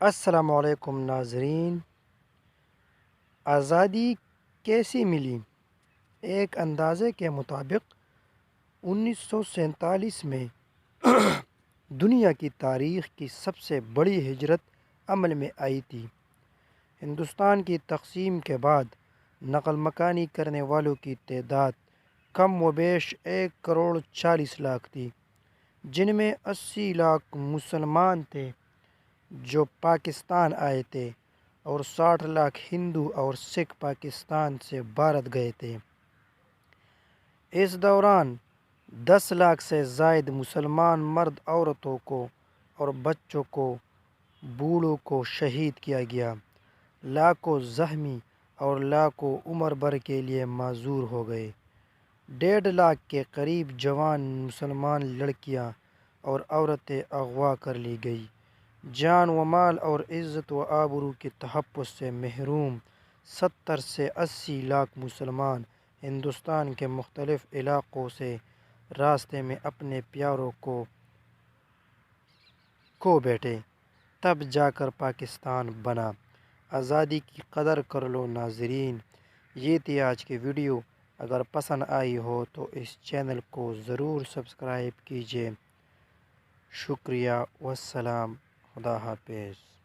السلام علیکم ناظرین۔ آزادی کیسی ملی؟ ایک اندازے کے مطابق 1947 میں دنیا کی تاریخ کی سب سے بڑی ہجرت عمل میں آئی تھی۔ ہندوستان کی تقسیم کے بعد نقل مکانی کرنے والوں کی تعداد کم و بیش 1,40,00,000 تھی، جن میں 80 لاکھ مسلمان تھے جو پاکستان آئے تھے اور 60 لاکھ ہندو اور سکھ پاکستان سے بھارت گئے تھے۔ اس دوران 10 لاکھ سے زائد مسلمان مرد عورتوں کو اور بچوں کو بوڑھوں کو شہید کیا گیا، لاکھوں زخمی اور لاکھوں عمر بھر کے لیے معذور ہو گئے۔ 1.5 لاکھ کے قریب جوان مسلمان لڑکیاں اور عورتیں اغوا کر لی گئی۔ جان و مال اور عزت و آبرو کے تحفظ سے محروم 70 سے 80 لاکھ مسلمان ہندوستان کے مختلف علاقوں سے راستے میں اپنے پیاروں کو کھو بیٹھے، تب جا کر پاکستان بنا۔ آزادی کی قدر کر لو ناظرین۔ یہ تھی آج کی ویڈیو۔ اگر پسند آئی ہو تو اس چینل کو ضرور سبسکرائب کیجیے۔ شکریہ والسلام، خدا حافظ۔